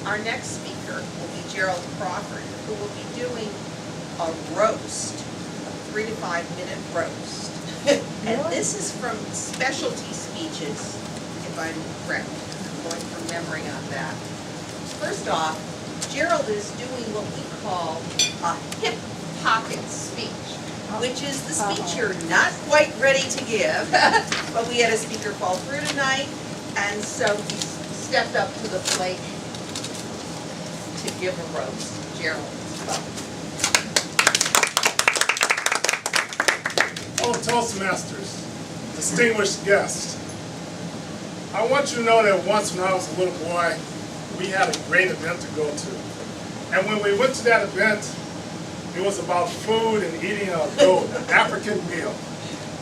our next speaker will be Gerald Crawford, who will be doing a roast, a 3 to 5 minute roast. And this is from specialty speeches, if I'm correct. I'm going from memory on that. First off, Gerald is doing what we call a hip pocket speech, which is the speech you're not quite ready to give. But we had a speaker fall through tonight, and so he stepped up to the plate to give a roast. Gerald, welcome. Oh, Toastmasters, distinguished guests, I want you to know that once when I was a little boy, we had a great event to go to. And when we went to that event, it was about food and eating a goat, an African meal.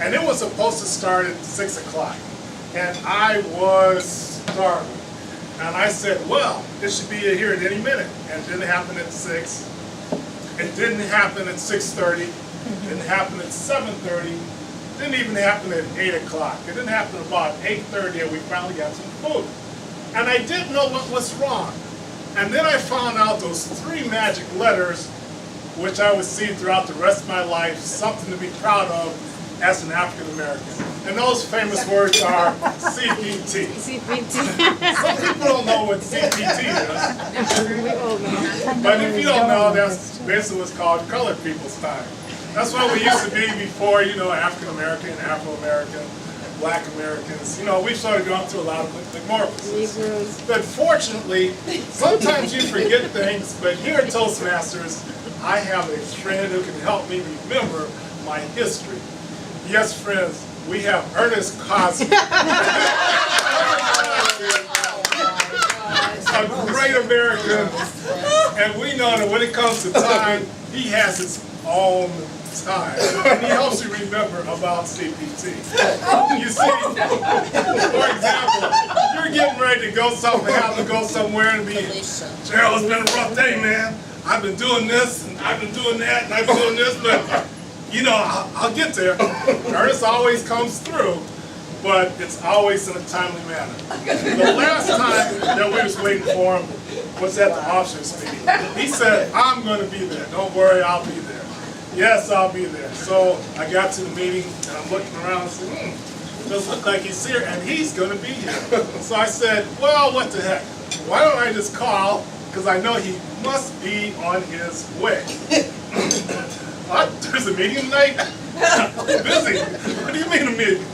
And it was supposed to start at 6 o'clock. And I was starving. And I said, well, it should be here at any minute. And it didn't happen at 6. It didn't happen at 6:30. It didn't happen at 7:30. It didn't even happen at 8 o'clock. It didn't happen about 8:30, and we finally got some food. And I didn't know what was wrong. And then I found out those 3 magic letters, which I would see throughout the rest of my life, something to be proud of as an African American. And those famous words are CPT. CPT. Some people don't know what CPT is. We all know. But if you don't know, that's basically what's called colored people's time. That's what we used to be before, you know, African American, Afro American, Black Americans. You know, we've sort of gone through a lot of metamorphoses. But fortunately, sometimes you forget things, but here at Toastmasters, I have a friend who can help me remember my history. Yes, friends, we have Ernest Cosby. A great American, and we know that when it comes to time, he has his own time. And he helps you remember about CPT. You see, for example, you're getting ready to go somewhere, have to go somewhere and be, Gerald, it's been a rough day, man. I've been doing this, and I've been doing that, and I've been doing this, but, you know, I'll get there. Ernest always comes through, but it's always in a timely manner. The last time that we was waiting for him was at the officers meeting. He said, I'm going to be there. Don't worry, I'll be there. Yes, I'll be there. So I got to the meeting, and I'm looking around and said, it doesn't look like he's here, and he's going to be here. So I said, well, what the heck? Why don't I just call, because I know he must be on his way. There's a meeting tonight? I'm busy. What do you mean a meeting?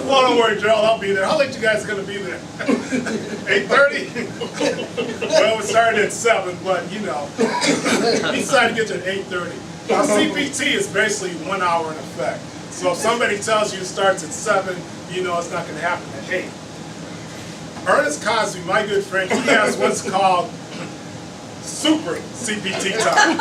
Well, don't worry, Gerald, I'll be there. How late you guys going to be there? 8:30? Well, we started at 7, but, you know, he decided to get to 8:30. Now, CPT is basically 1 hour in effect. So if somebody tells you it starts at 7, you know it's not going to happen at 8. Ernest Cosby, my good friend, he has what's called super CPT time.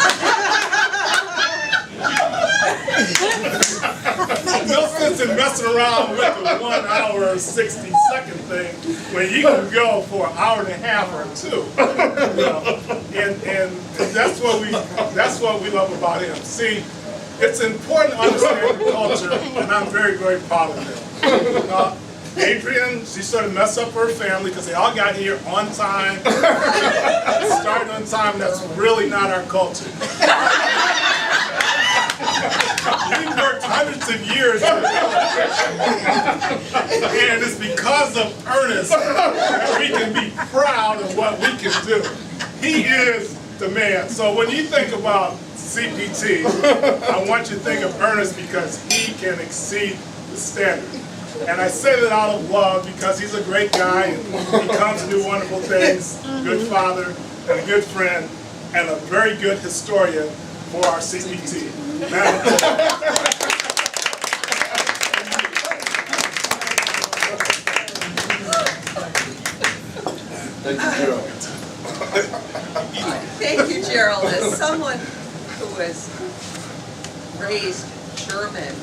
No sense in messing around with the 1 hour 60-second thing when you can go for an hour and a half or 2. You know? And that's what we love about him. See, it's important to understand the culture, and I'm very, very proud of him. Adrian, she sort of messed up her family because they all got here on time, starting on time. That's really not our culture. We've worked hundreds of years, and it's because of Ernest that we can be proud of what we can do. He is the man. So when you think about CPT, I want you to think of Ernest because he can exceed the standard. And I say that out of love because he's a great guy and he comes to do wonderful things, good father and a good friend and a very good historian for our CPT. Thank you, Gerald. Thank you, Gerald. As someone who was raised German